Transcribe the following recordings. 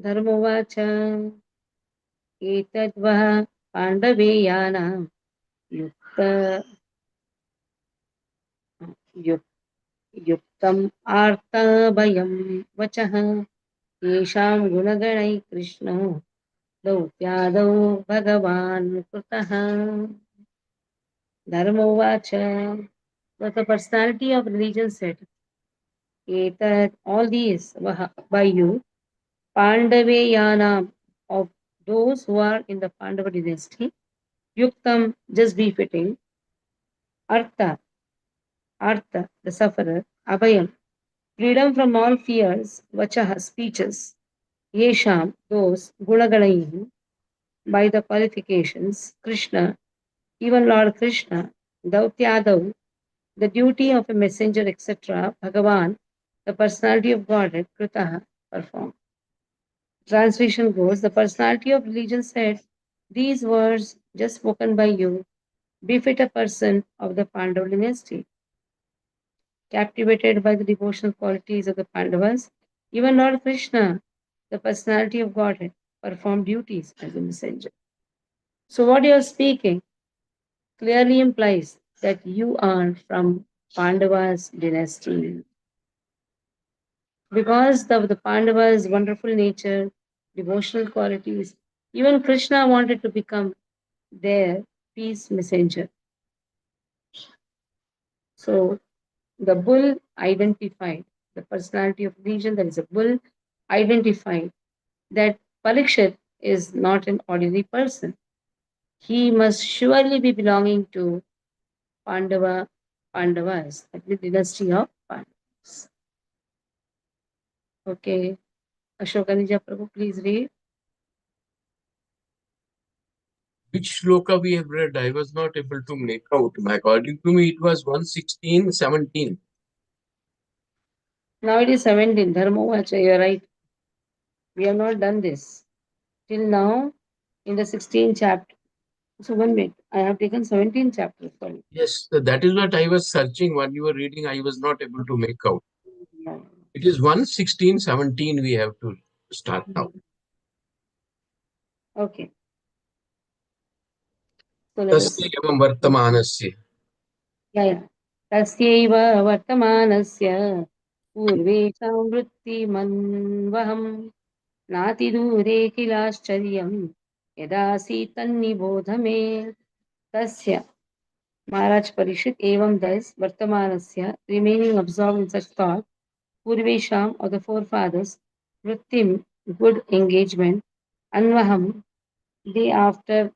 धर्मोवाच एतद्वः पाण्डवेयानां युक्त युक्तम् आर्तभयं वचः येषां गुणगणैः कृष्णो दौत्यादौ भगवान् कृतः. धर्मोवाच, but the personality of religion said, that all these were by you, Pandaveyanam, of those who are in the Pandava dynasty, Yuktam, just befitting, Artha, the sufferer, Abhayam, freedom from all fears, Vachaha, speeches, Yesham, those, Gunagalayim, by the qualifications, Krishna, even Lord Krishna, Dautyadav, the duty of a messenger, etc., Bhagavan, the personality of Godhead, Kritaha, performed. Translation goes, the personality of religion said, these words just spoken by you befit a person of the Pandava dynasty. Captivated by the devotional qualities of the Pandavas, even Lord Krishna, the personality of Godhead, performed duties as a messenger. So what you are speaking clearly implies that you are from Pandava's dynasty. Because of the Pandavas' wonderful nature, devotional qualities, even Krishna wanted to become their peace messenger. So the bull identified the personality of religion, that is a bull identified that Parikshit is not an ordinary person. He must surely be belonging to Pandavas, like the dynasty of Pandavas. Okay, Ashokanija Prabhu, please read. Which shloka we have read? I was not able to make out. According to me, it was 116, 17. Now it is 17. Dharmavacha, you are right. We have not done this. Till now, in the 16th chapter. So 1 minute, I have taken 17 chapters for you. Yes, that is what I was searching. When you were reading, I was not able to make out. It is 116, 17 we have to start now. Okay. So let us see. तस्यैव वर्तमानस्य तस्यैव वर्तमानस्य पूर्वेषां वृत्तिमन्वहं नातिदूरे किलाश्चर्यं यदासीत् तन्निबोध मे. तस्य Maharaj Parishit evam thus Vartamanasya, remaining absorbed in such thought, Purvesham of the forefathers, Vrittim, good engagement, Anvaham, day after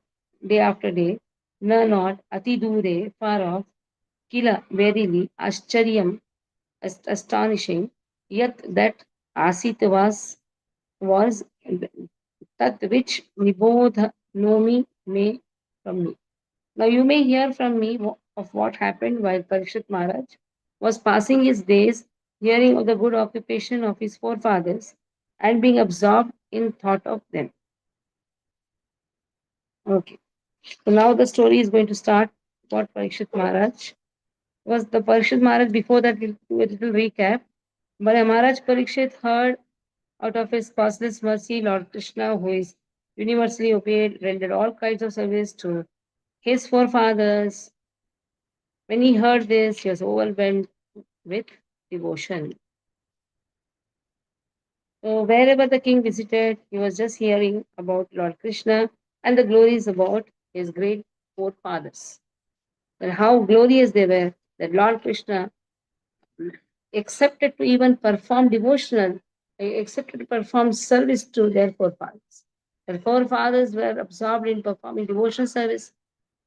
day, na not, Ati Dure, far off, Kila, verily, Ascharyam, astonishing, yet that Asit was that which Nibodha Nomi may from me. Now you may hear from me of what happened while Parishit Maharaj was passing his days hearing of the good occupation of his forefathers and being absorbed in thought of them. Okay. So now the story is going to start about Parishit Maharaj. Was the Parishit Maharaj before that we'll do a little recap. But Maharaj Parikshit heard out of his causeless mercy Lord Krishna, who is universally obeyed, rendered all kinds of service to his forefathers. When he heard this, he was overwhelmed with devotion. So wherever the king visited, he was just hearing about Lord Krishna and the glories about his great forefathers. And how glorious they were that Lord Krishna accepted to even perform devotional, accepted to perform service to their forefathers. Their forefathers were absorbed in performing devotional service,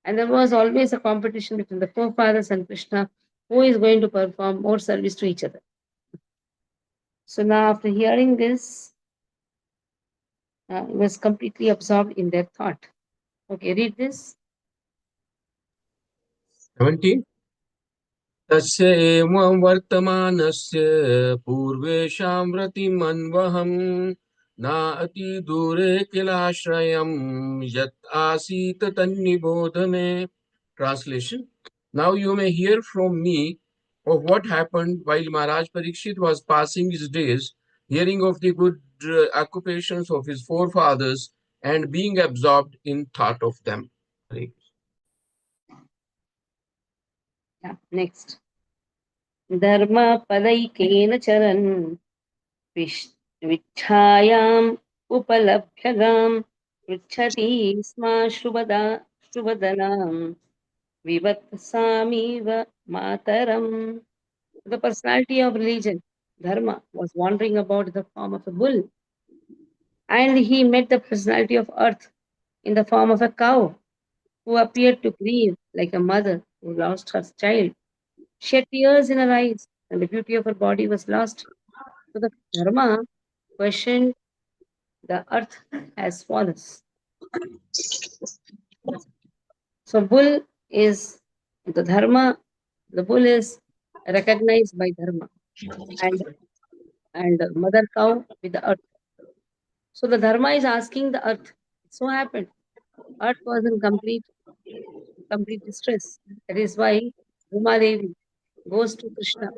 and there was always a competition between the forefathers and Krishna, who is going to perform more service to each other. So now, after hearing this, he was completely absorbed in their thought. Okay, read this. 17. तस्य एव वर्तमानस्य पूर्वेषां व्रतिमन्वहं नातिदूरे किलाश्रयं यत् आसीत् तन्निबोध मे. Translation. Now you may hear from me of what happened while Maharaj Parikshit was passing his days, hearing of the good occupations of his forefathers and being absorbed in thought of them. Yeah. Next. Dharma padaikena charan vish- vichhayam upalabhyagam pruchhati sma shubhadanam vivatsamiva mataram. The personality of religion, Dharma, was wandering about in the form of a bull, and he met the personality of earth in the form of a cow, who appeared to grieve like a mother who lost her child. She had tears in her eyes, and the beauty of her body was lost. So the Dharma questioned the earth as follows. So bull is the Dharma, the bull is recognized by Dharma, and mother cow with the earth. So the Dharma is asking the earth. It so happened, earth was in complete distress. That is why Uma Devi goes to Krishna.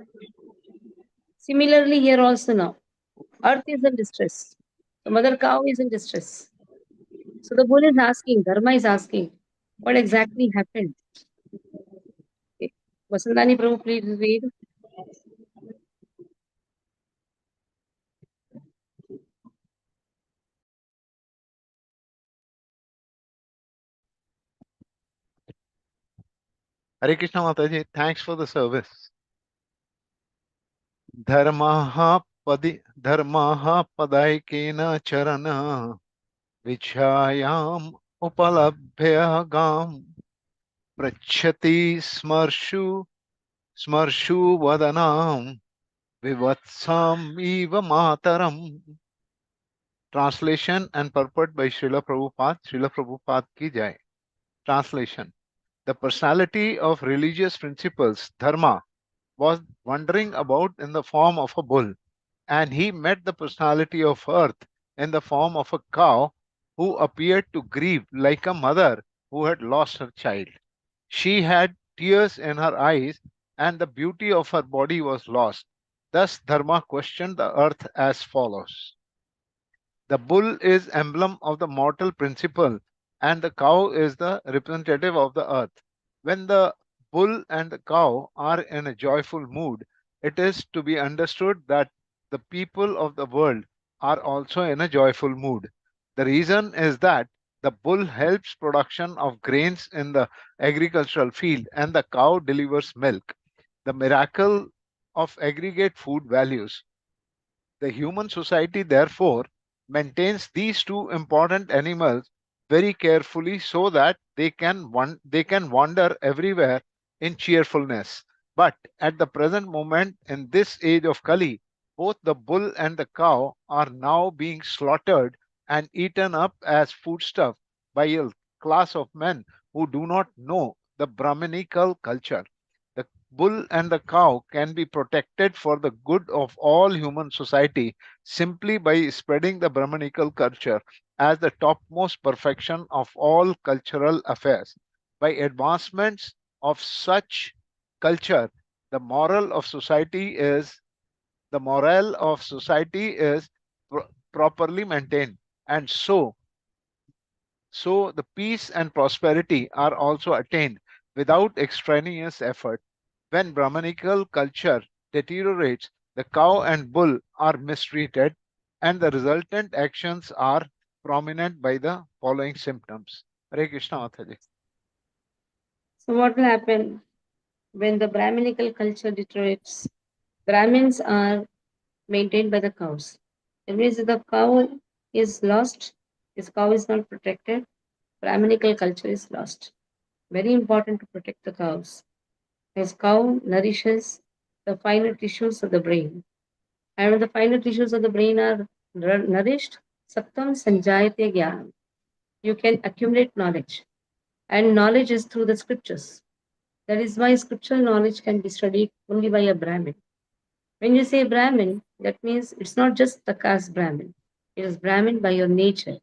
Similarly, here also now, earth is in distress. The mother cow is in distress. So the bull is asking, Dharma is asking, what exactly happened? Okay. Vasandani Prabhu, please read. Hare Krishna Mataji, thanks for the service. Dharmaha padaikena charana vichayam upalabhyagam prachati smarshu vadanam vivatsam eva mataram. Translation and purport by Srila Prabhupada. Srila Prabhupada ki jai. Translation. The personality of religious principles, dharma, was wandering about in the form of a bull, and he met the personality of earth in the form of a cow who appeared to grieve like a mother who had lost her child. She had tears in her eyes, and the beauty of her body was lost. Thus, Dharma questioned the earth as follows. The bull is emblem of the mortal principle, and the cow is the representative of the earth. When the bull and the cow are in a joyful mood, it is to be understood that the people of the world are also in a joyful mood. The reason is that the bull helps production of grains in the agricultural field and the cow delivers milk. The miracle of aggregate food values. The human society, therefore, maintains these two important animals very carefully so that they can wander everywhere in cheerfulness. But at the present moment, in this age of Kali, both the bull and the cow are now being slaughtered and eaten up as foodstuff by a class of men who do not know the Brahminical culture. The bull and the cow can be protected for the good of all human society simply by spreading the Brahmanical culture as the topmost perfection of all cultural affairs. By advancements of such culture, the moral of society is the morale of society is properly maintained, and so the peace and prosperity are also attained without extraneous effort. When Brahmanical culture deteriorates, the cow and bull are mistreated, and the resultant actions are prominent by the following symptoms. Hare Krishna Mataji. So what will happen when the Brahminical culture deteriorates? Brahmins are maintained by the cows. It means that the cow is lost, this cow is not protected, Brahminical culture is lost. Very important to protect the cows. As cow nourishes the finer tissues of the brain. And when the finer tissues of the brain are nourished, Sattam Sanjayate Jnanam. You can accumulate knowledge. And knowledge is through the scriptures. That is why scriptural knowledge can be studied only by a Brahmin. When you say Brahmin, that means it's not just the caste Brahmin. It is Brahmin by your nature.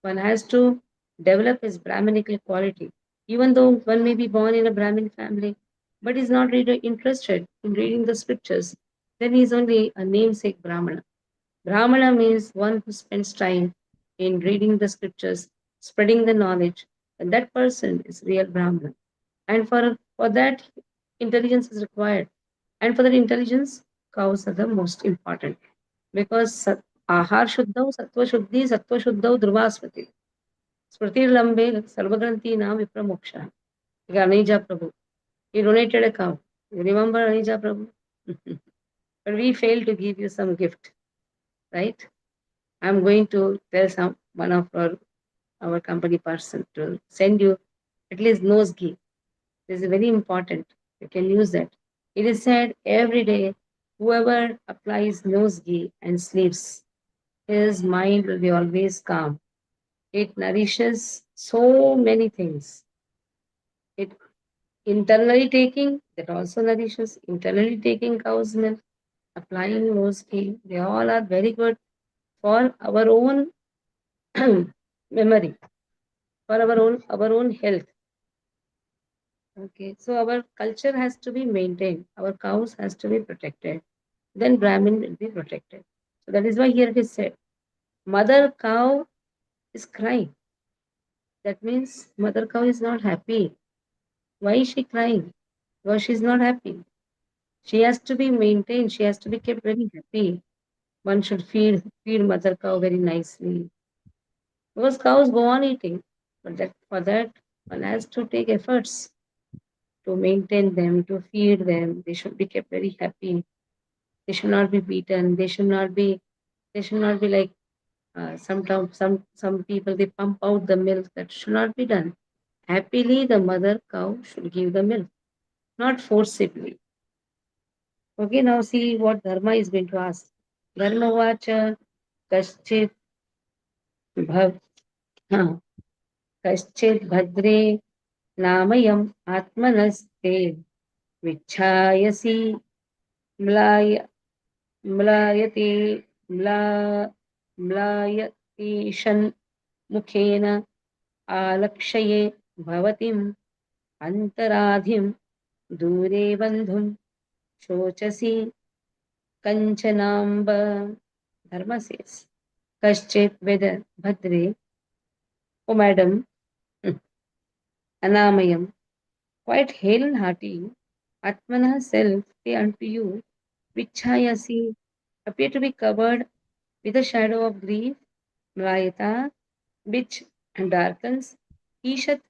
One has to develop his Brahminical quality. Even though one may be born in a Brahmin family, but is not really interested in reading the scriptures, then he is only a namesake Brahmana. Brahmana means one who spends time in reading the scriptures, spreading the knowledge, and that person is real Brahmana. And for that, intelligence is required. And for that intelligence, cows are the most important. Because ahar shuddhau, sattva shuddhau, dhruvaspati. Smriti lambe, sarvagranti nam vipramoksha. Anija Prabhu. He donated a cow. You remember Anija Prabhu? But we failed to give you some gift, right? I'm going to tell one of our company person to send you at least nose ghee. This is very important. You can use that. It is said every day, whoever applies nose ghee and sleeps, his mind will be always calm. It nourishes so many things. It internally taking, that also nourishes. Internally taking cow's milk, applying nose ghee, they all are very good for our own memory, for our own health. Okay, so our culture has to be maintained. Our cows has to be protected. Then Brahmin will be protected. So that is why here it is said, mother cow is crying. That means mother cow is not happy. Why is she crying? Because she is not happy. She has to be maintained. She has to be kept very happy. One should feed mother cow very nicely. Because cows go on eating, but for that one has to take efforts to maintain them, to feed them. They should be kept very happy. They should not be beaten. They should not be like sometimes some people they pump out the milk. That should not be done. Happily, the mother cow should give the milk, not forcibly. Okay, now see what Dharma is going to ask. Dharma vacha kaschit bhav kaschit bhadre namayam atmanaste vichayasi mlaya mlayate mla mlayatishan mukhena alakshye bhavatim antaradhim dure bandhum shochasi kanchanamba. Dharma says, Kaschit whether Bhadre, O madam, Anamayam, quite hale and hearty, Atmana self say unto you, Vichayasi, appear to be covered with a shadow of grief, Mlayata, which darkens, Ishat,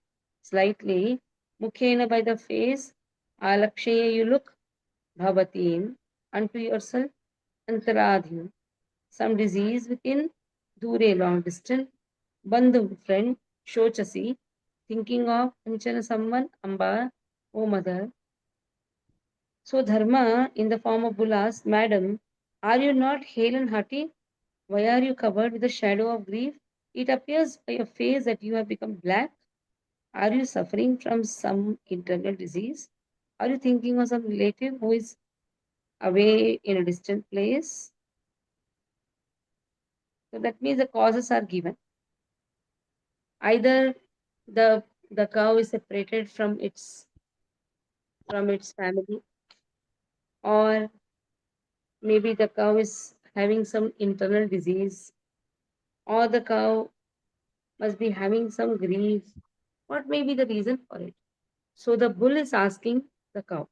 slightly, Mukhena by the face, Alakshaya you look, Bhavatim, unto yourself, Antaradhyam, some disease within, Dure long distant, Bandhu friend, Shochasi, thinking of Anchana someone, Amba, O mother. So Dharma in the form of Bulas, Madam, are you not hale and hearty? Why are you covered with the shadow of grief? It appears by your face that you have become black. Are you suffering from some internal disease? Are you thinking of some relative who is away in a distant place? So that means the causes are given. Either the cow is separated from its family, or maybe the cow is having some internal disease, or the cow must be having some grief. What may be the reason for it? So the bull is asking the cow.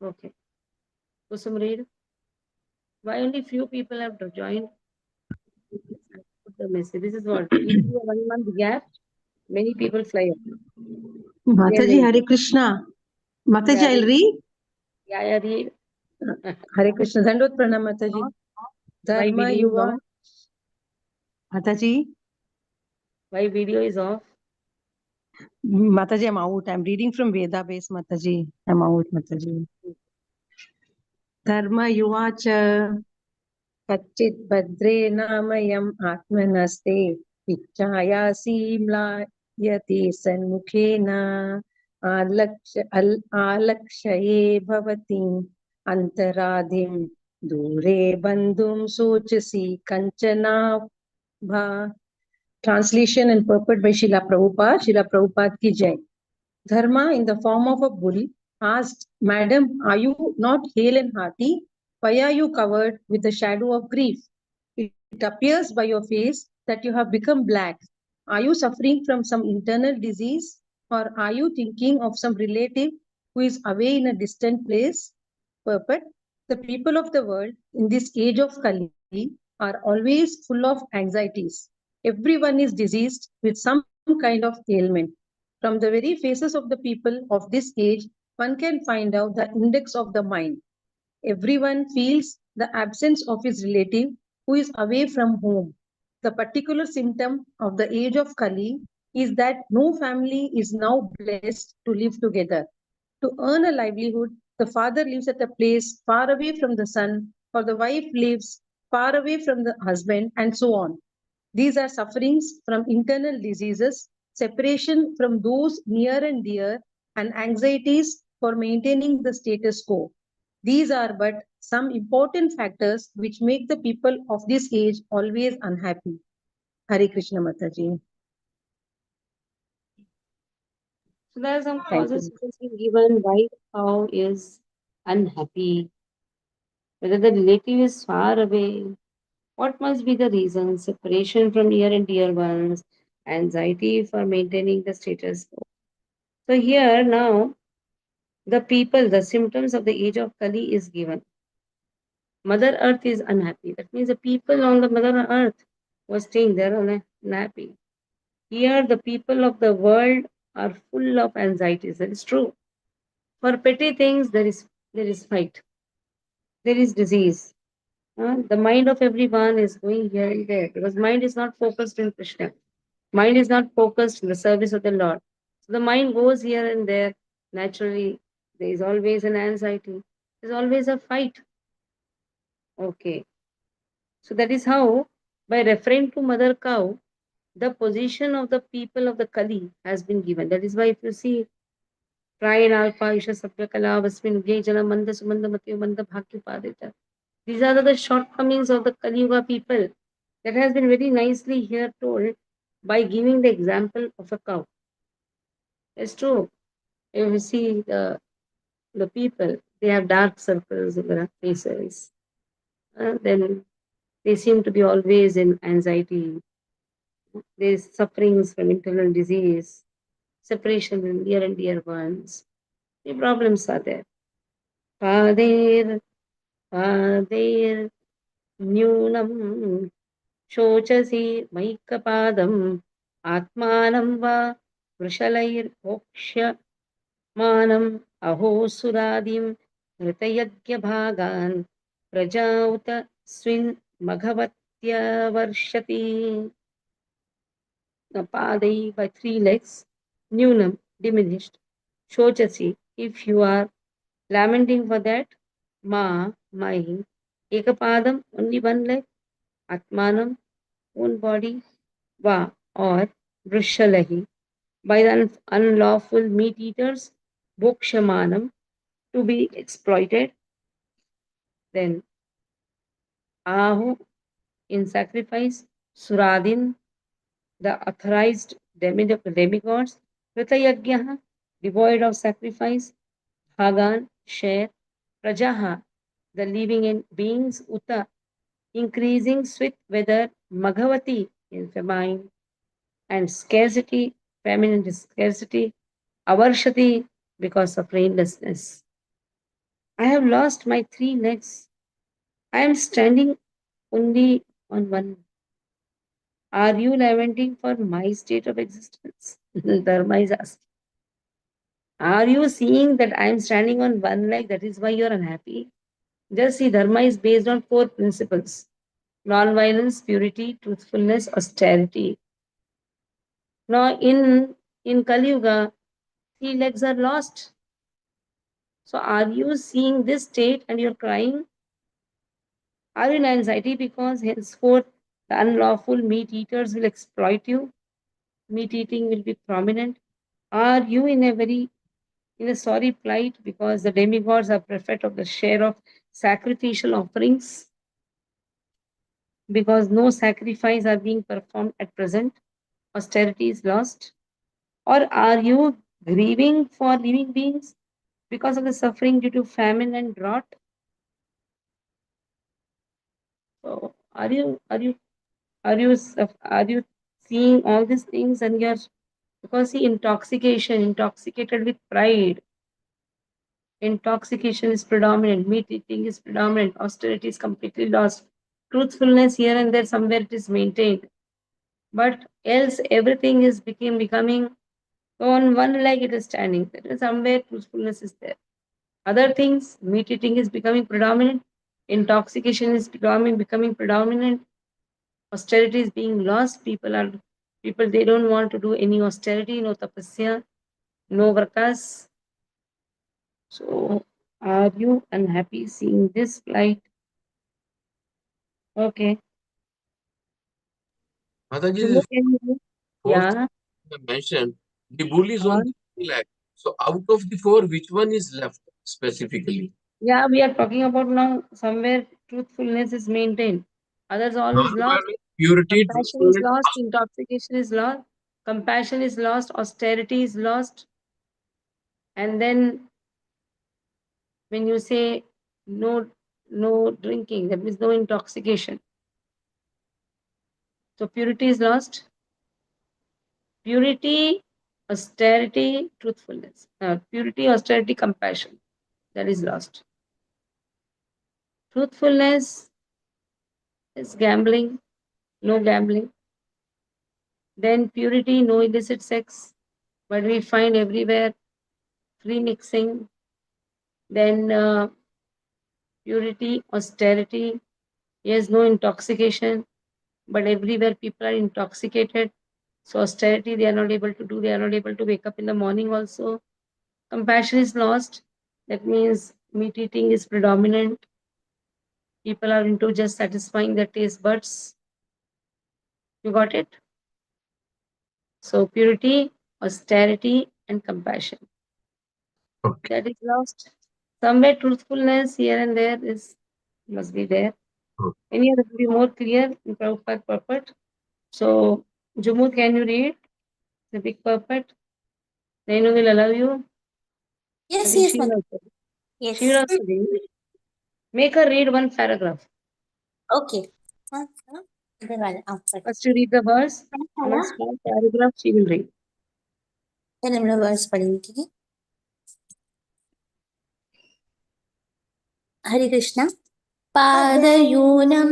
Okay. Kusum read. Why only few people have joined? Put the message. This is what. If you have 1 month gap, many people fly up. Mataji, Hare Krishna. Mataji, I'll read. Yeah, read. Hare Krishna. Dandot Pranam, Mataji. Why Dharma video is Yuva. off? Mataji. Why video is off? Mataji, I'm out. I'm reading from Veda base, Mataji. I'm out, Mataji. Dharma Yuvacha. Kachit Badre Namayam Atmanaste. Pichaya Simla Yati Sanmukhena. Alakshaye Bhavatim Antaradhim Dure Bandhum Sochasi Kanchana Bha. Translation and purport by Srila Prabhupada. Srila Prabhupada ki jai. Dharma in the form of a bull asked, Madam, are you not hale and hearty? Why are you covered with the shadow of grief? It appears by your face that you have become black. Are you suffering from some internal disease? Or are you thinking of some relative who is away in a distant place? Purport: the people of the world in this age of Kali are always full of anxieties. Everyone is diseased with some kind of ailment. From the very faces of the people of this age, one can find out the index of the mind. Everyone feels the absence of his relative who is away from home. The particular symptom of the age of Kali is that no family is now blessed to live together. To earn a livelihood, the father lives at a place far away from the son, or the wife lives far away from the husband, and so on. These are sufferings from internal diseases, separation from those near and dear, and anxieties for maintaining the status quo. These are but some important factors which make the people of this age always unhappy. Hare Krishna Mataji. So there are some Thank causes you. which has been given why the cow is unhappy, whether the relative is far away. What must be the reason? Separation from near and dear ones, anxiety for maintaining the status quo. So here now, the people, the symptoms of the age of Kali is given. Mother Earth is unhappy. That means the people on the Mother Earth who are staying there are unhappy. Here, the people of the world are full of anxieties. That is true. For petty things, there is fight. There is disease. The mind of everyone is going here and there because mind is not focused in Krishna. Mind is not focused in the service of the Lord. So the mind goes here and there. Naturally, there is always an anxiety. There's always a fight. Okay. So that is how, by referring to mother cow, the position of the people of the Kali has been given. That is why if you see Prayan Alpha, Isha Sabya Kala, Vasmin Jana Manda Sumanda Matyo Manda Bhakti Padita. These are the shortcomings of the Kali Yuga people. That has been very nicely here told by giving the example of a cow. It's true. If you see the people, they have dark circles in their faces. Then they seem to be always in anxiety. There is sufferings from internal disease, separation with near and dear ones. The problems are there. Padir, Padir, Nyunam, Shochasi, Maikapadam, Atmanam va, Vrishalair, Oksha, Manam, Aho Suradim, Ritayagya Bhagan, Prajauta, Swin, Maghavatya Varshati. Padai by 3 legs, Nunam, diminished. Shochasi, if you are lamenting for that, Ma, my, Ekapadam, only 1 leg, Atmanam, own body, Va, or Vrishalahi, by the unlawful meat eaters, Bokshamanam, to be exploited. Then Ahu, in sacrifice, Suradin, the authorized demigods, Kritayagyaha, devoid of sacrifice, Bhagan, share, Prajaha, the living beings, Uta, increasing sweet weather, Maghavati, in famine, and scarcity, famine and scarcity, Avarshati, because of rainlessness. I have lost my 3 legs. I am standing only on one. Are you lamenting for my state of existence? Dharma is asking. Are you seeing that I am standing on 1 leg? That is why you are unhappy. Just see, Dharma is based on 4 principles: non-violence, purity, truthfulness, austerity. Now, in Kali Yuga, 3 legs are lost. So, are you seeing this state and you're crying? Are you in anxiety because henceforth the unlawful meat eaters will exploit you? Meat eating will be prominent. Are you in a sorry plight because the demigods are bereft of the share of sacrificial offerings? Because no sacrifice are being performed at present, austerity is lost? Or are you grieving for living beings? because of the suffering due to famine and drought. So are you seeing all these things and you're, because see, intoxicated with pride, intoxication is predominant, meat eating is predominant, austerity is completely lost, truthfulness here and there somewhere it is maintained, but else everything is becoming on one leg it is standing. There is somewhere truthfulness is there. Other things, meat eating is becoming predominant, intoxication is becoming predominant, austerity is being lost. People they don't want to do any austerity, no tapasya, no vratas. So are you unhappy seeing this plight? Okay. Mataji, Jumbo, this can you? fourth Yeah. you mentioned, the bull is on On. 3 lakh. So out of the 4, which one is left specifically? Yeah, we are talking about now somewhere truthfulness is maintained. Others all is lost. Non-violence, purity, Compassion is truthfulness. lost. Intoxication is lost. Compassion is lost. Austerity is lost. And then when you say no drinking, that means no intoxication. So purity is lost. Purity, austerity, truthfulness. Purity, austerity, compassion. That is lost. Truthfulness is gambling, no gambling. Then purity, no illicit sex. But we find everywhere free mixing. Then purity, austerity. Yes, no intoxication. But everywhere people are intoxicated. So austerity they are not able to do. They are not able to wake up in the morning also. Compassion is lost. That means meat eating is predominant. People are into just satisfying their taste buds. You got it? So purity, austerity, and compassion. Okay. That is lost. Somewhere truthfulness here and there is must be there. Okay. Any other to be more clear in Prabhupada purport? So Jumu, can you read the big purport? Nainu will allow you. I Yes, think yes, she ma'am. will also. Yes. She will also read. Make her read one paragraph. Okay. इधर वाला, sorry. First you read the verse. वाला One small paragraph she will read. पहले हम लोग verse पढ़ेंगे, ठीक है? हरे कृष्णा. पादयूनम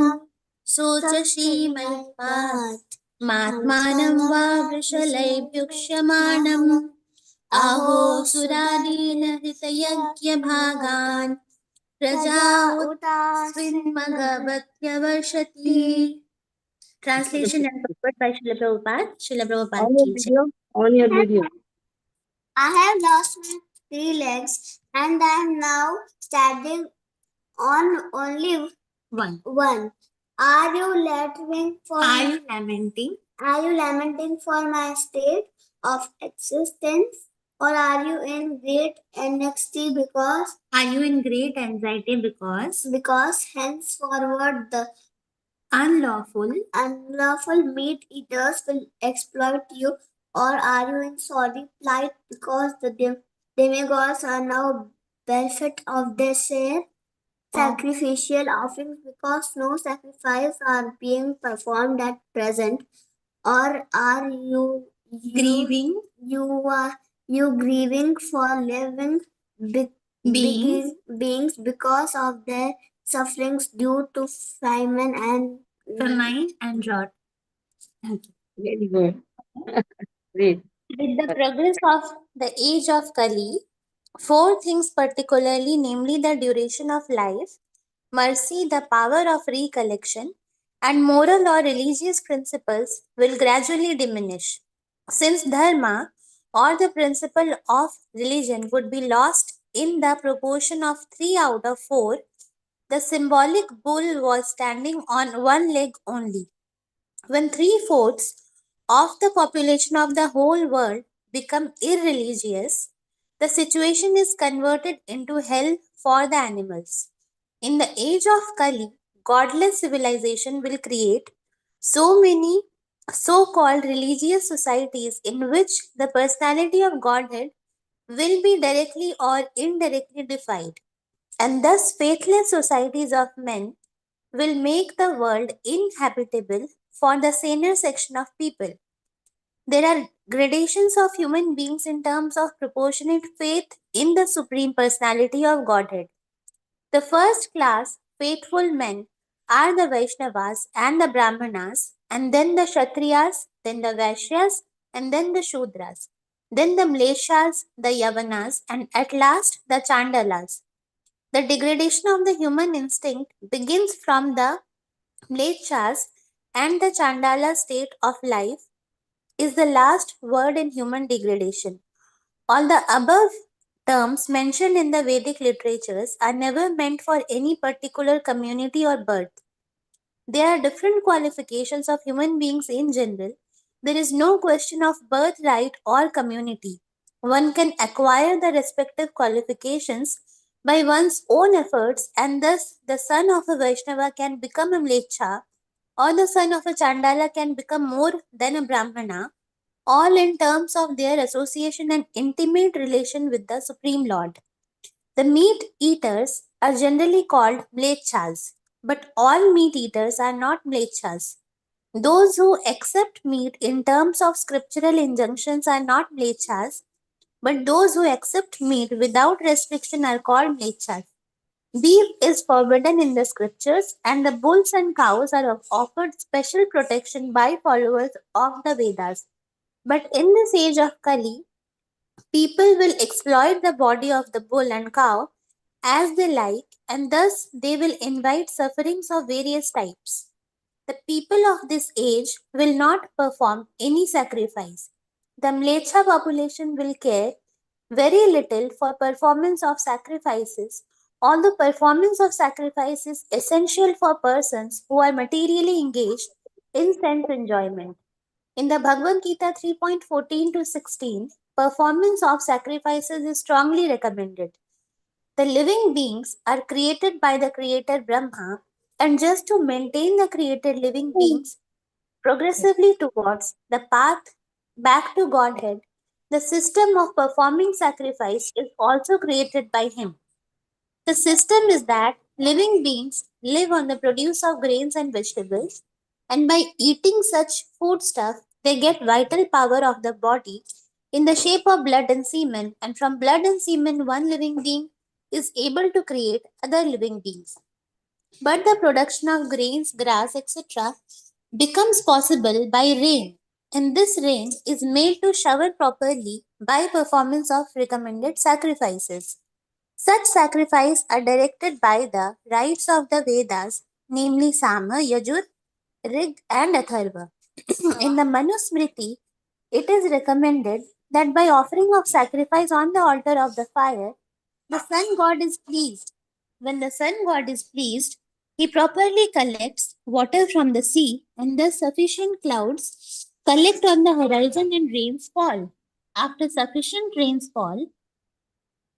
सोच श्रीमत्पाद मात्मानं वा वृषलैर्युक्ष्यमाणम् आहो सुरादीन हृतयज्ञभागान् प्रजा उतास्मिन्मगवत्यवर्षति. Translation and purport by Srila Prabhupada. Srila Prabhupada On your ki jai. video. On your video. I have lost my 3 legs and I am now standing on only one. Are you lamenting for my state of existence, or are you in great anxiety because henceforward the unlawful meat eaters will exploit you, or are you in sorry plight because the demigods are now bereft of their share sacrificial offerings because no sacrifice are being performed at present, or are you grieving for living beings because of their sufferings due to famine and drought. Very good. Read. With the progress of the age of Kali, 4 things particularly, namely the duration of life, mercy, the power of recollection, and moral or religious principles will gradually diminish. Since dharma or the principle of religion would be lost in the proportion of 3 out of 4, the symbolic bull was standing on one leg only. When 3/4 of the population of the whole world become irreligious, the situation is converted into hell for the animals. In the age of Kali, godless civilization will create so many so called religious societies in which the personality of Godhead will be directly or indirectly defied, and thus faithless societies of men will make the world inhabitable for the saner section of people. There are gradations of human beings in terms of proportionate faith in the Supreme Personality of Godhead. The first class, faithful men, are the Vaishnavas and the Brahmanas, and then the Kshatriyas, then the Vaishyas, and then the Shudras, then the Mleshas, the Yavanas, and at last the Chandalas. The degradation of the human instinct begins from the Mlechas, and the Chandala state of life is the last word in human degradation. All the above terms mentioned in the Vedic literatures are never meant for any particular community or birth. There are different qualifications of human beings in general. There is no question of birthright or community. One can acquire the respective qualifications by one's own efforts, and thus the son of a Vaishnava can become a Mlecha, or the son of a Chandala can become more than a Brahmana, all in terms of their association and intimate relation with the Supreme Lord. The meat eaters are generally called mlechas, but all meat eaters are not mlechas. Those who accept meat in terms of scriptural injunctions are not mlechas, but those who accept meat without restriction are called mlechas. Beef is forbidden in the scriptures, and the bulls and cows are offered special protection by followers of the Vedas. But in this age of Kali, people will exploit the body of the bull and cow as they like, and thus they will invite sufferings of various types. The people of this age will not perform any sacrifice. The Mlecha population will care very little for performance of sacrifices, although performance of sacrifice is essential for persons who are materially engaged in sense enjoyment. In the Bhagavad Gita 3.14 to 16, performance of sacrifices is strongly recommended. The living beings are created by the Creator Brahma, and just to maintain the created living beings progressively towards the path back to Godhead, the system of performing sacrifice is also created by Him. The system is that living beings live on the produce of grains and vegetables, and by eating such foodstuff, they get vital power of the body in the shape of blood and semen, and from blood and semen, one living being is able to create other living beings. But the production of grains, grass, etc. becomes possible by rain, and this rain is made to shower properly by performance of recommended sacrifices. Such sacrifices are directed by the rites of the Vedas, namely Sama, Yajur, Rig, and Atharva. In the Manusmriti, it is recommended that by offering of sacrifice on the altar of the fire, the sun god is pleased. When the sun god is pleased, he properly collects water from the sea, and thus sufficient clouds collect on the horizon and rains fall. After sufficient rains fall,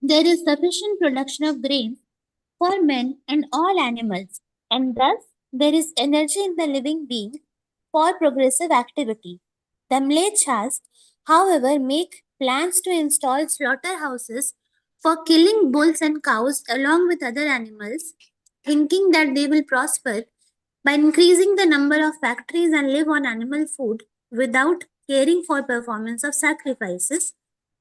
there is sufficient production of grains for men and all animals, and thus there is energy in the living being for progressive activity. The Mlechas, however, make plans to install slaughterhouses for killing bulls and cows along with other animals, thinking that they will prosper by increasing the number of factories and live on animal food without caring for performance of sacrifices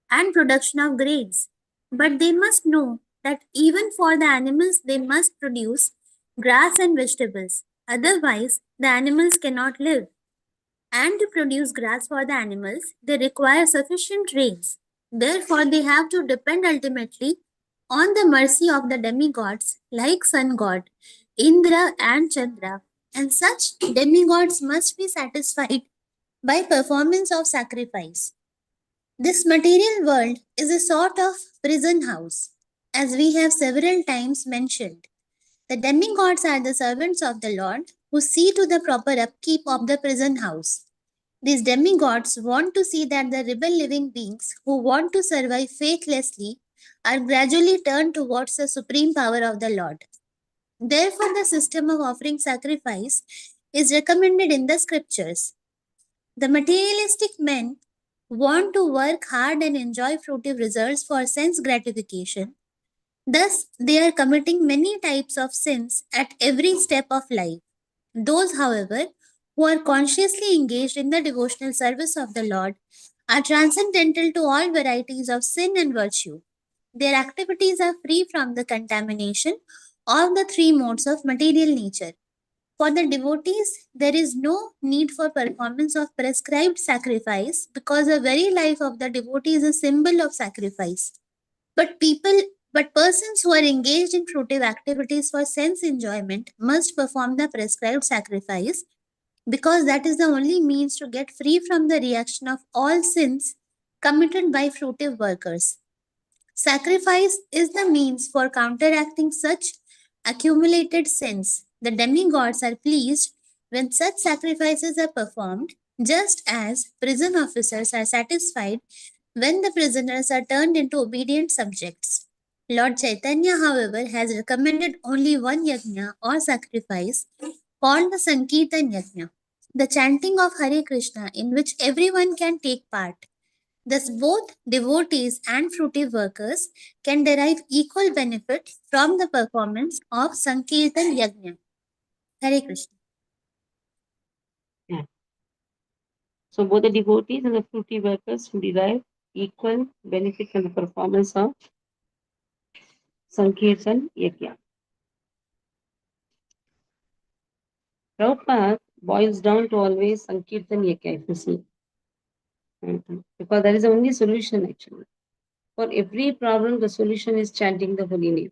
and production of grains. But they must know that even for the animals, they must produce grass and vegetables. Otherwise, the animals cannot live. And to produce grass for the animals, they require sufficient rains. Therefore, they have to depend ultimately on the mercy of the demigods like Sun God, Indra, and Chandra. And such demigods must be satisfied by performance of sacrifice. This material world is a sort of prison house, as we have several times mentioned. The demigods are the servants of the Lord who see to the proper upkeep of the prison house. These demigods want to see that the rebel living beings who want to survive faithlessly are gradually turned towards the supreme power of the Lord. Therefore, the system of offering sacrifice is recommended in the scriptures. The materialistic men want to work hard and enjoy fruitive results for sense gratification. Thus, they are committing many types of sins at every step of life. Those, however, who are consciously engaged in the devotional service of the Lord are transcendental to all varieties of sin and virtue. Their activities are free from the contamination of the three modes of material nature. For the devotees, there is no need for performance of prescribed sacrifice because the very life of the devotee is a symbol of sacrifice. But but persons who are engaged in fruitive activities for sense enjoyment must perform the prescribed sacrifice because that is the only means to get free from the reaction of all sins committed by fruitive workers. Sacrifice is the means for counteracting such accumulated sins. The demigods are pleased when such sacrifices are performed, just as prison officers are satisfied when the prisoners are turned into obedient subjects. Lord Chaitanya, however, has recommended only one yajna or sacrifice called the Sankirtan yajna, the chanting of Hare Krishna in which everyone can take part. Thus, both devotees and fruitive workers can derive equal benefit from the performance of Sankirtan Yajna. Hare Krishna. Yeah. So both the devotees and the fruity workers who derive equal benefit from the performance of Sankirtan Yajna. Prabhupada boils down to always Sankirtan Yajna, if you see. Because that is the only solution actually. For every problem, the solution is chanting the holy name.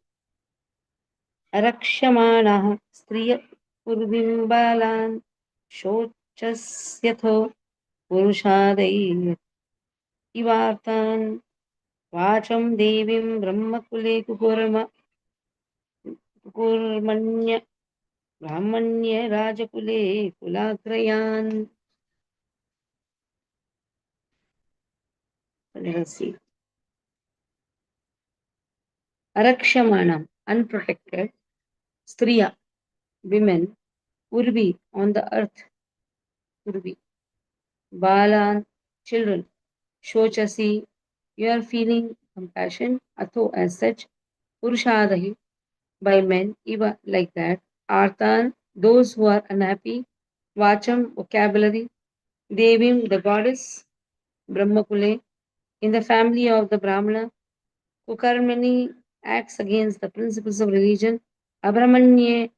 Arakshamanaha striya purvimbalan shochasyatho purushadai ivartan vacham devim brahmakule kukurmanya brahmanya rajakule kulagrayan. Let us see. Arakshamanam, unprotected. Striya, women. Urvi, on the earth. Urvi. Balan, children. Shochasi, you are feeling compassion. Atho, as such. Purushadahi, by men, eva, like that. Arthan, those who are unhappy. Vacham, vocabulary. Devim, the goddess. Brahmakule, in the family of the Brahmana. Kukarmani acts against the principles of religion. Abramanye,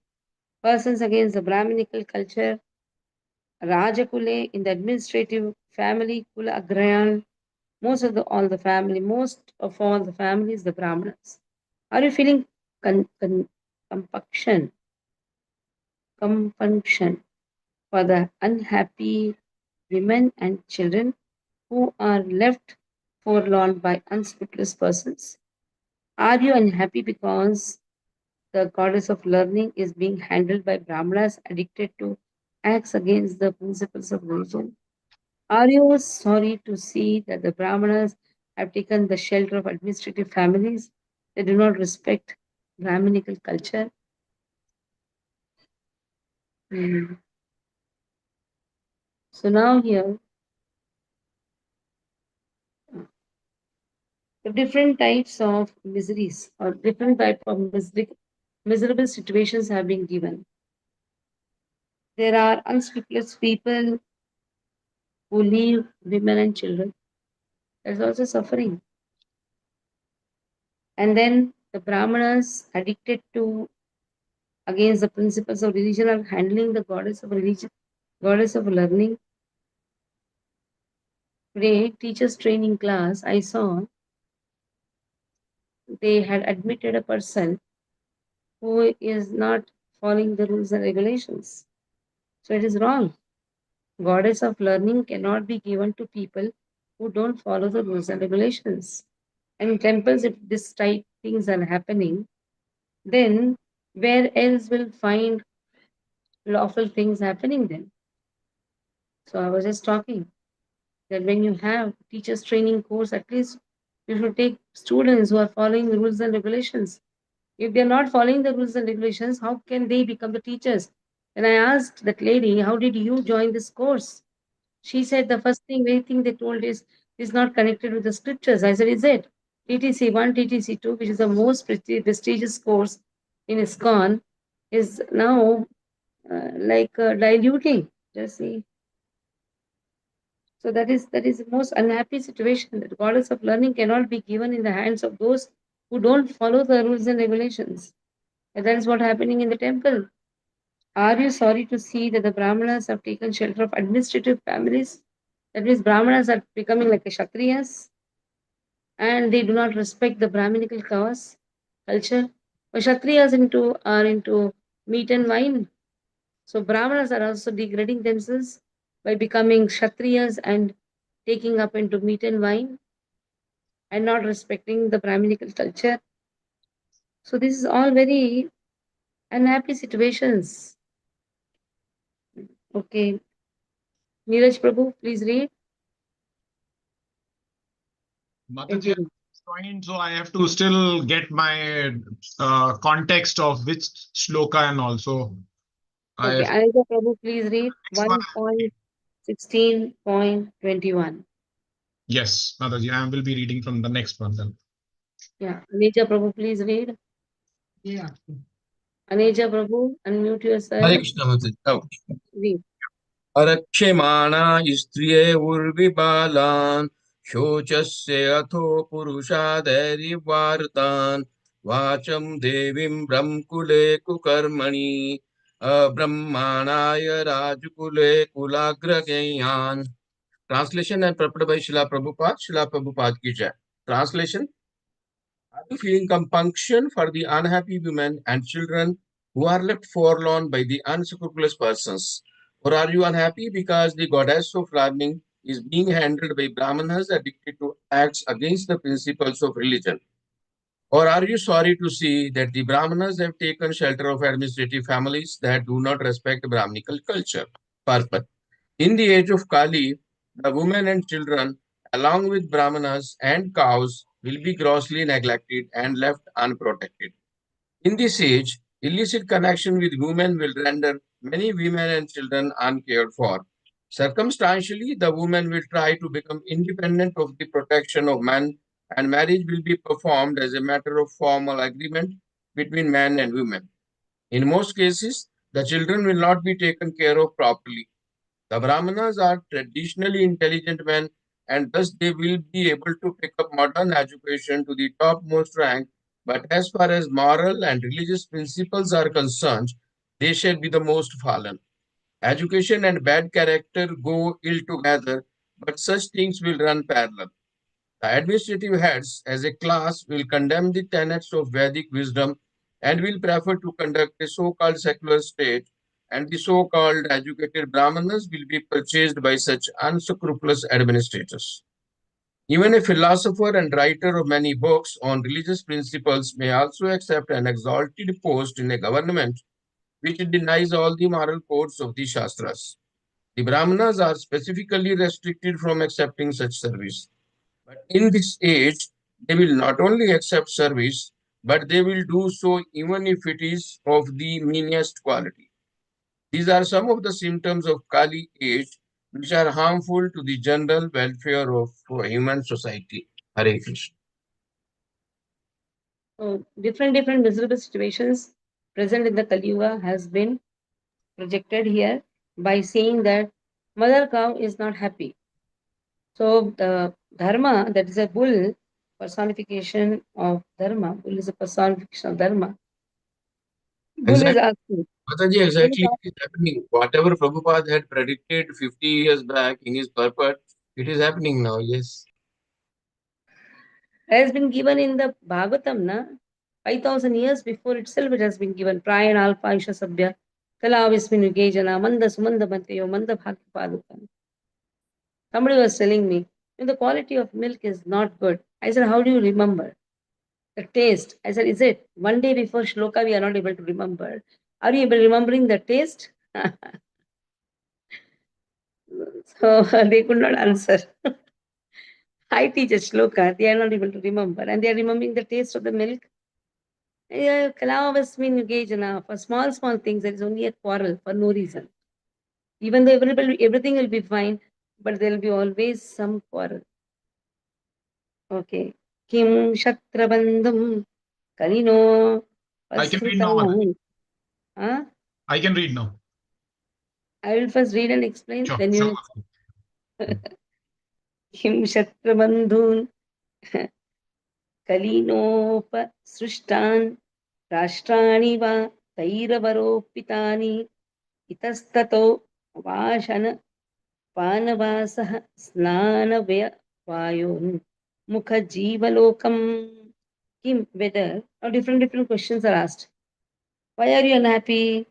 persons against the Brahminical culture. Rajakule, in the administrative family. Kula Agrayan, most of all the families, the Brahmanas. Are you feeling compunction for the unhappy women and children who are left forlorn by unscrupulous persons? Are you unhappy because the goddess of learning is being handled by Brahmanas addicted to acts against the principles of religion? Are you sorry to see that the Brahmanas have taken the shelter of administrative families? They do not respect Brahminical culture. Hmm. So now here, the different types of miseries or different type of miserable situations have been given. There are unscrupulous people who leave women and children. There's also suffering. And then the Brahmanas addicted to against the principles of religion are handling the goddess of religion, goddess of learning. Today, teachers training class, I saw they had admitted a person who is not following the rules and regulations. So it is wrong. Goddess of learning cannot be given to people who don't follow the rules and regulations. And in temples, if this type things are happening, then where else will find lawful things happening then? So I was just talking that when you have teachers training course, at least you should take students who are following the rules and regulations. If they're not following the rules and regulations, how can they become the teachers? And I asked that lady, how did you join this course? She said the first thing, very thing they told is is not connected with the scriptures. I said, is it? TTC 1, TTC 2, which is the most prestigious course in ISKCON, is now diluting. Just see. So that is the most unhappy situation. That goddess of learning cannot be given in the hands of those who don't follow the rules and regulations. And that is what happening in the temple. Are you sorry to see that the Brahmanas have taken shelter of administrative families? That means Brahmanas are becoming like a Kshatriyas, and they do not respect the Brahminical culture. But Kshatriyas are into meat and wine. So Brahmanas are also degrading themselves by becoming Kshatriyas and taking up into meat and wine and not respecting the Brahminical culture. So this is all very unhappy situations. Okay. Neeraj Prabhu, please read. Mataji, point, so I have to still get my context of which shloka and also. Okay, Anuja Prabhu, please read 1.16.21. Yes, Mataji, I will be reading from the next one then. Yeah, Anuja Prabhu, please read. Yeah. Anuja Prabhu, unmute yourself. Hare Krishna Mataji. Oh. Read. अरक्ष्यमाणा स्त्रियैर्विबालान् शोचस्य अथो पुरुषादैर्वार्तान् वाचं देवीं ब्रह्मकुले कुकर्मणि अब्रह्माणाय राजकुले कुलाग्रगेयान्. Translation and prepared by Srila Prabhupada. Srila Prabhupada ki jai. Translation: are you feeling compunction for the unhappy women and children who are left forlorn by the unscrupulous persons? Or are you unhappy because the goddess of learning is being handled by Brahmanas addicted to acts against the principles of religion? Or are you sorry to see that the Brahmanas have taken shelter of administrative families that do not respect Brahminical culture? Purpose. In the age of Kali, the women and children, along with Brahmanas and cows, will be grossly neglected and left unprotected. In this age, illicit connection with women will render many women and children uncared for. Circumstantially, the woman will try to become independent of the protection of men, and marriage will be performed as a matter of formal agreement between men and women. In most cases, the children will not be taken care of properly. The Brahmanas are traditionally intelligent men, and thus they will be able to pick up modern education to the topmost rank. But as far as moral and religious principles are concerned, they shall be the most fallen. Education and bad character go ill together, but such things will run parallel. The administrative heads, as a class, will condemn the tenets of Vedic wisdom and will prefer to conduct a so-called secular state, and the so-called educated Brahmanas will be purchased by such unscrupulous administrators. Even a philosopher and writer of many books on religious principles may also accept an exalted post in a government which denies all the moral codes of the Shastras. The Brahmanas are specifically restricted from accepting such service. But in this age, they will not only accept service, but they will do so even if it is of the meanest quality. These are some of the symptoms of Kali age, which are harmful to the general welfare of human society. Hare Krishna. So different miserable situations present in the Kali Yuga has been projected here by saying that mother cow is not happy. So the dharma, that is a bull, personification of dharma. Bull is a personification of dharma. Bull is asking. Mataji, exactly it is happening. Whatever Prabhupada had predicted 50 years back in his purport, it is happening now, yes. It has been given in the Bhagavatam, na? 5,000 years before itself it has been given. Prayan Alpa Isha Sabhya, Kalavismin Ugejana, Manda Sumanda Mantayo, Manda Bhakti Padukam. Somebody was telling me, the quality of milk is not good. I said, how do you remember? The taste. I said, is it? One day before Shloka, we are not able to remember. Are you able remembering the taste? So they could not answer. I teach a Shloka, they are not able to remember. And they are remembering the taste of the milk. Kalavasmin Yugejana. For small things, there is only a quarrel for no reason. Even though everything will be fine, but there will be always some quarrel. Okay. Kim Shakrabandhum Kalino I can read now, Mother. Pasrutam. Huh? I can read now. I will first read and explain, Sure, then sure, you Mother. Kim Shakrabandhun Kalinopasrushtan Rashtrani va Tairavaro Itastato Vashana Panavasah Snanavya Vayun Mukha Jivalokam Kim, whether or different questions are asked. Why are you unhappy?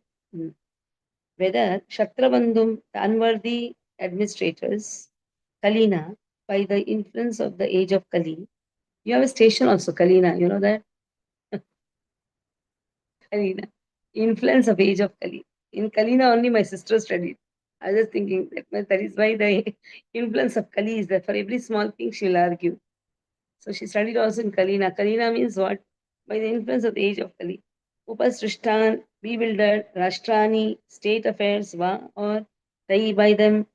Whether Kshatrabandhum, the unworthy administrators, Kalina, by the influence of the age of Kali. You have a station also, Kalina, you know that? Kalina. Influence of age of Kali. In Kalina only my sister studied. I was just thinking that is why the influence of Kali is there. For every small thing she'll argue. So she studied also in Kalina. Kalina means what? By the influence of the age of Kali. Upasrishtan, bewildered, Rashtrani, state affairs, va, or Tai by them,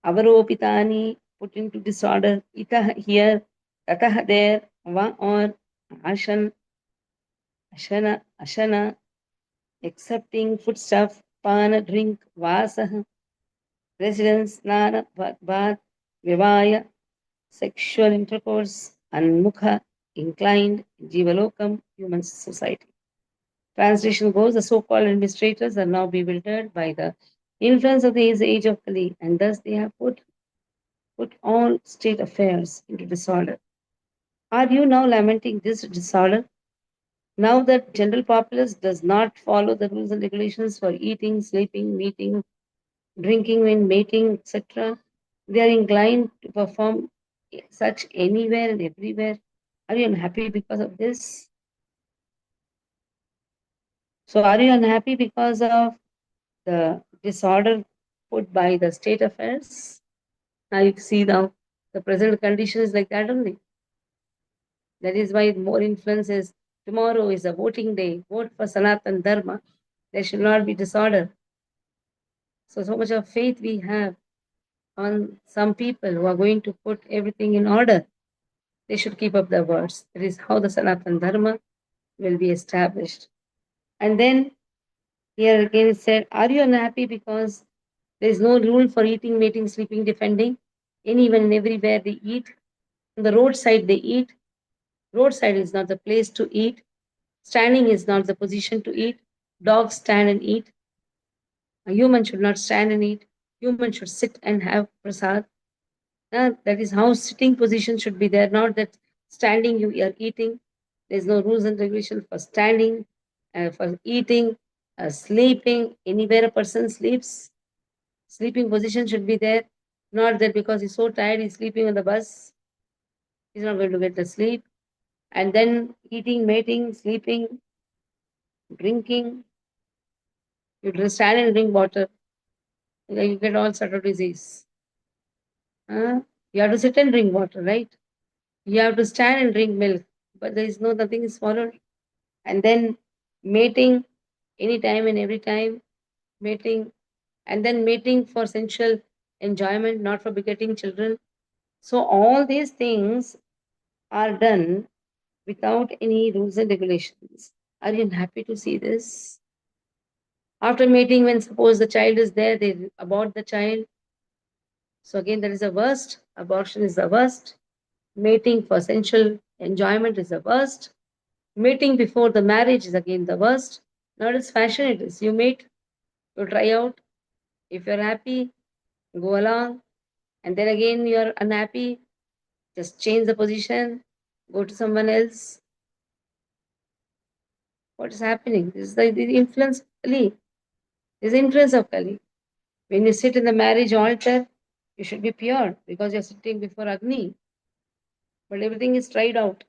Avaropitani, put into disorder, Itah here, Tatah there, va, or Ashan, Ashana, accepting foodstuff, Pana, drink, Vasah, residence, Nana, Bath, Vivaya, sexual intercourse, Anmukha, inclined, Jivalokam, human society. Translation goes, the so-called administrators are now bewildered by the influence of the age of Kali, and thus they have put all state affairs into disorder. Are you now lamenting this disorder? Now that general populace does not follow the rules and regulations for eating, sleeping, meeting, drinking, when mating, etc., they are inclined to perform such anywhere and everywhere. Are you unhappy because of this? So, are you unhappy because of the disorder put by the state affairs? Now you see now the present condition is like that only. That is why more influence is tomorrow is a voting day. Vote for Sanatan Dharma. There should not be disorder. So much of faith we have on some people who are going to put everything in order. They should keep up their words. That is how the Sanatan Dharma will be established. And then here again it said, are you unhappy because there is no rule for eating, mating, sleeping, defending? Anyone and everywhere they eat. On the roadside they eat. Roadside is not the place to eat. Standing is not the position to eat. Dogs stand and eat. A human should not stand and eat. Human should sit and have prasad. That is how sitting position should be there, not that standing you are eating. There's no rules and regulations for standing, for eating, sleeping. Anywhere a person sleeps, sleeping position should be there. Not that because he's so tired, he's sleeping on the bus. He's not going to get the sleep. And then eating, mating, sleeping, drinking. You just stand and drink water. You get all sort of disease. You have to sit and drink water, right? You have to stand and drink milk, but there is nothing is followed. And then mating anytime and every time, mating, and then mating for sensual enjoyment, not for begetting children. So all these things are done without any rules and regulations. Are you happy to see this? After mating, when suppose the child is there, they abort the child. So again, that is the worst. Abortion is the worst. Mating for sensual enjoyment is the worst. Mating before the marriage is again the worst. Now it's fashion, it is. You mate, you try out. If you're happy, go along. And then again you're unhappy, just change the position, go to someone else. What is happening? This is the influence of Kali. This is the influence of Kali. When you sit in the marriage altar, you should be pure because you're sitting before Agni. But everything is tried out.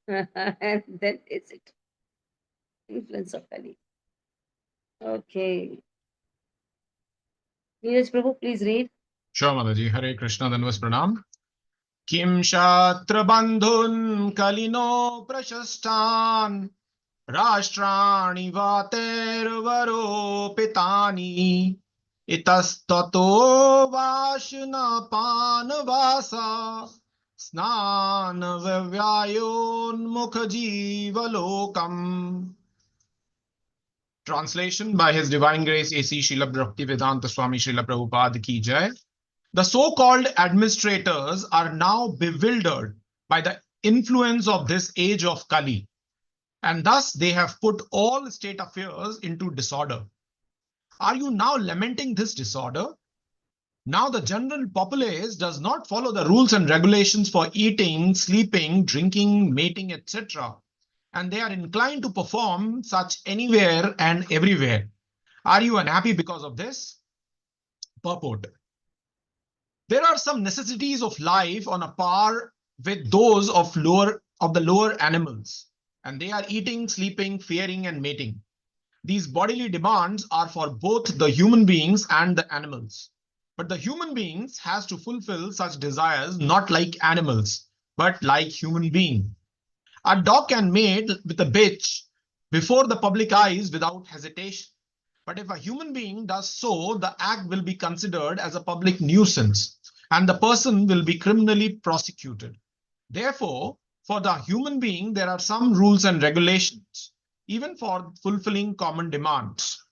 And then it's it. Influence of Kali. Okay. Neeraj Prabhu, please read. Sure, Mataji. Hare Krishna Danvas Pranam. Kim Shatra Bandhun Kalino Prashastan Rashtrani Vatervaro Pitani Itastato Vashna Panavasa Snanavyayon Translation by His Divine Grace A.C. Srila Bhaktivedanta Swami Srila Prabhupada Ki Jai. The so-called administrators are now bewildered by the influence of this age of Kali, and thus they have put all state affairs into disorder. Are you now lamenting this disorder? Now the general populace does not follow the rules and regulations for eating, sleeping, drinking, mating, etc., and they are inclined to perform such anywhere and everywhere. Are you unhappy because of this? Purport. There are some necessities of life on a par with those of the lower animals, and they are eating, sleeping, fearing, and mating. These bodily demands are for both the human beings and the animals. But the human beings has to fulfill such desires not like animals, but like human being. A dog can mate with a bitch before the public eyes without hesitation. But if a human being does so, the act will be considered as a public nuisance, and the person will be criminally prosecuted. Therefore, for the human being, there are some rules and regulations, even for fulfilling common demands.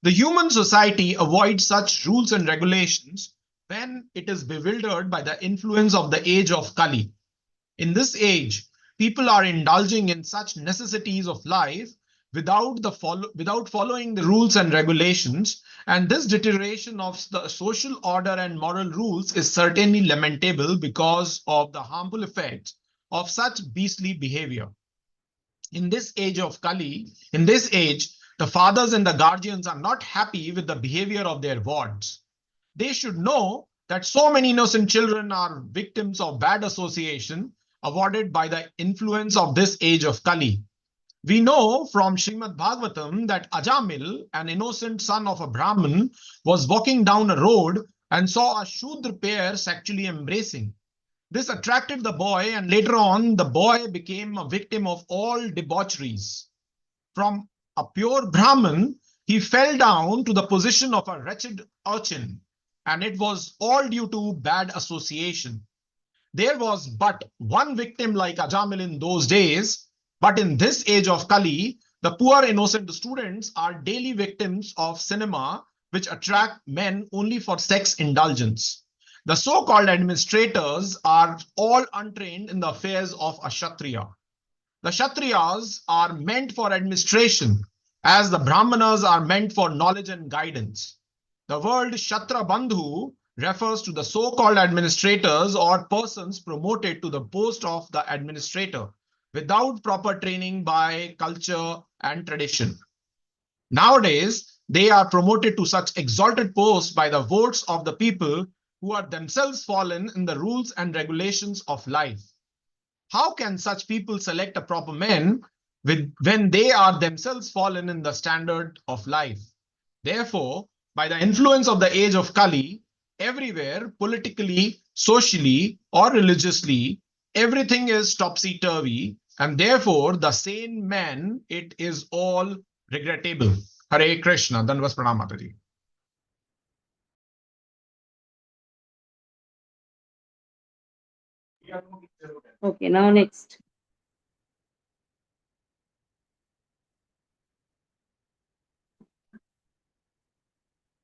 The human society avoids such rules and regulations when it is bewildered by the influence of the age of Kali. In this age, people are indulging in such necessities of life without following the rules and regulations, and this deterioration of the social order and moral rules is certainly lamentable because of the harmful effects of such beastly behavior. In this age of Kali, in this age, the fathers and the guardians are not happy with the behavior of their wards. They should know that so many innocent children are victims of bad association awarded by the influence of this age of Kali. We know from Srimad Bhagavatam that Ajamil, an innocent son of a Brahmin, was walking down a road and saw a Shudra pair sexually embracing. This attracted the boy, and later on, the boy became a victim of all debaucheries. From a pure Brahmin, he fell down to the position of a wretched urchin, and it was all due to bad association. There was but one victim like Ajamil in those days, but in this age of Kali, the poor innocent students are daily victims of cinema, which attract men only for sex indulgence. The so-called administrators are all untrained in the affairs of a Kshatriya. The Kshatriyas are meant for administration, as the Brahmanas are meant for knowledge and guidance. The word Kshatra Bandhu refers to the so-called administrators or persons promoted to the post of the administrator without proper training by culture and tradition. Nowadays, they are promoted to such exalted posts by the votes of the people who are themselves fallen in the rules and regulations of life. How can such people select a proper man when they are themselves fallen in the standard of life? Therefore, by the influence of the age of Kali, everywhere, politically, socially, or religiously, everything is topsy-turvy, and therefore the sane man, it is all regrettable. Hare Krishna. Danvas Pranam Mataji. Okay, now next.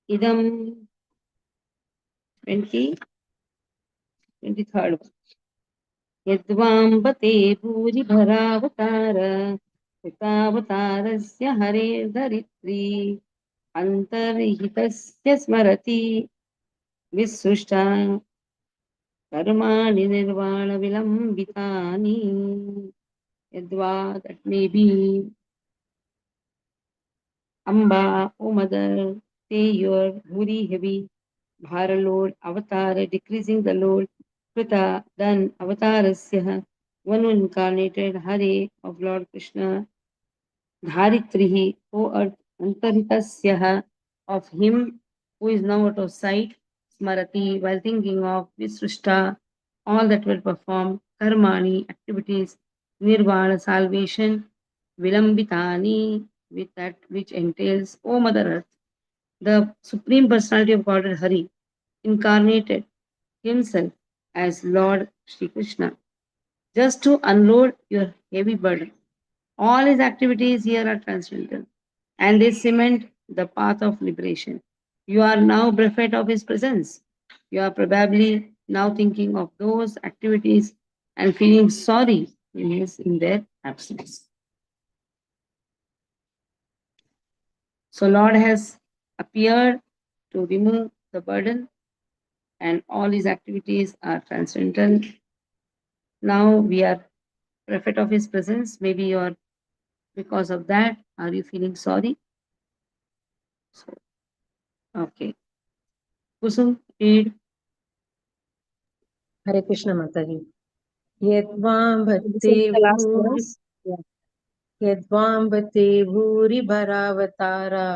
Idam 23rd one. यद्वाम्बते भूरिभरावतार कृतावतारस्य हरेर्धरित्री अन्तर्हितस्य स्मरति विसृष्टा कर्माणि निर्वाणविलम्बितानि यद्वा that may be Amba, O mother, say your bhuri heavy bhara load avatar decreasing the load Krita done avatarasya one who incarnated Hare of Lord Krishna Dharitrihi, O earth, Antaritasya, of him who is now out of sight, Smarati, while thinking of Visrushta, all that will perform, Karmani, activities, Nirvana, salvation, Vilambitani, with that which entails, O Mother Earth, the Supreme Personality of Godhead Hari, incarnated himself as Lord Shri Krishna, just to unload your heavy burden. All his activities here are transcendental, and they cement the path of liberation. You are now bereft of his presence. You are probably now thinking of those activities and feeling sorry in their absence. So Lord has appeared to remove the burden, and all his activities are transcendental. Now we are bereft of his presence. Maybe you are, because of that, are you feeling sorry? So, okay. Kusum, read. Hare Krishna Mataji. Yadvam This bhakti is the last verse. Yeah. Yadvam bhakti bhuri bharavatara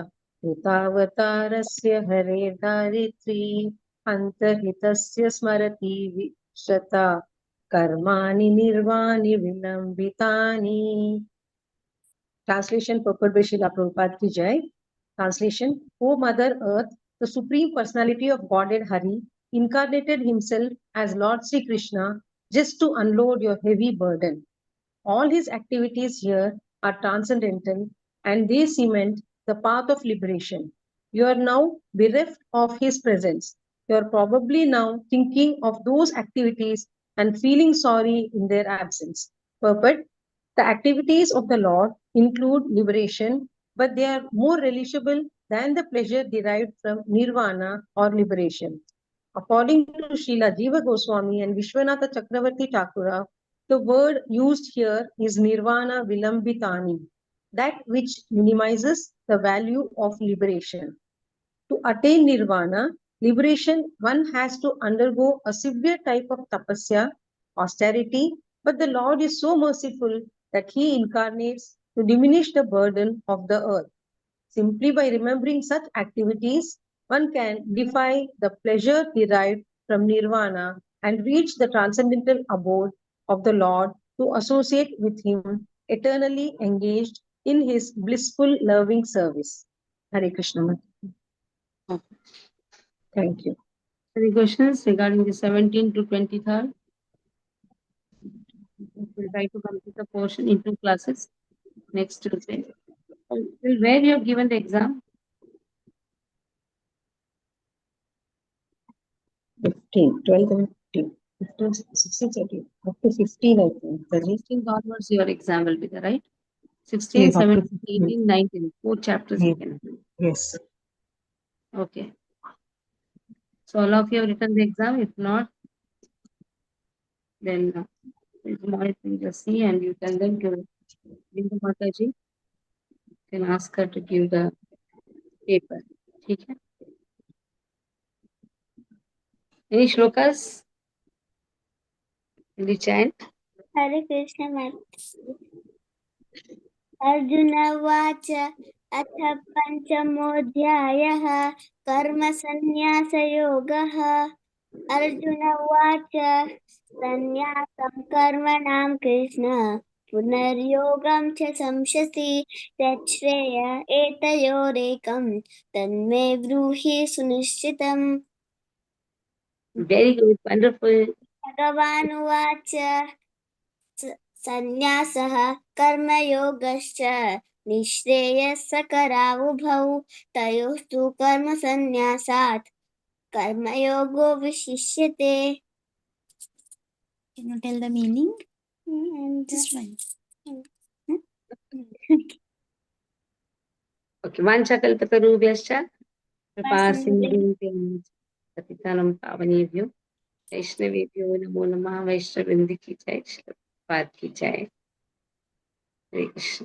Kritaavatarasya hare daritri Antahitasya smarati vishata Karmani nirvani vilambitani. Translation purport by Srila Prabhupada ki Jai. Translation: O Mother Earth, the Supreme Personality of Godhead Hari incarnated himself as Lord Sri Krishna just to unload your heavy burden. All his activities here are transcendental and they cement the path of liberation. You are now bereft of his presence. You are probably now thinking of those activities and feeling sorry in their absence. Purport: the activities of the Lord include liberation, but they are more relishable than the pleasure derived from nirvana or liberation. According to Srila Jiva Goswami and Vishwanatha Chakravarti Thakura, the word used here is nirvana vilambitani, that which minimizes the value of liberation. To attain nirvana, liberation, one has to undergo a severe type of tapasya, austerity, but the Lord is so merciful that he incarnates to diminish the burden of the earth. Simply by remembering such activities, one can defy the pleasure derived from nirvana and reach the transcendental abode of the Lord to associate with him, eternally engaged in his blissful, loving service. Hare Krishna. Thank you. Any questions regarding the 17th to 23rd? We'll try to complete the portion in 2 classes next Tuesday. Where you have given the exam? 15, 12, and 15, 15, 16, 17, up to 15, I think. 16th onwards, your exam will be there, right? 16, Yes, up to 17, 15. 18, 19, 4 chapters you Yes. can do. Yes. Okay. So all of you have written the exam. If not, then tomorrow you can just see and you tell them to Bindu Mataji. You can ask her to give the paper. Okay. Any shlokas in the chant? Hare Krishna Mat. Arjuna Vacha अथ पञ्चमोऽध्यायः कर्मसन्न्यासयोगः अर्जुन उवाच सन्न्यासं कर्मणां कृष्ण पुनर्योगं च संशति तच्छ्रेय एतयोरेकं तन्मे ब्रूहि सुनिश्चितम्. Very good, wonderful. भगवान् उवाच सन्न्यासः कर्मयोगश्च निःश्रेयसकरावुभौ तयोः तु कर्मसन्न्यासात् कर्मयोगो विशिष्यते. Can you tell the meaning? Just one. Okay, vanchakalpatarubhyascha कृपासिन्धुभ्यो पतितानं पावनेभ्यो वैष्णवेभ्यो नमो नमः. वैष्णववृंद की जय, श्री प्रभुपाद की जय. हरे कृष्ण.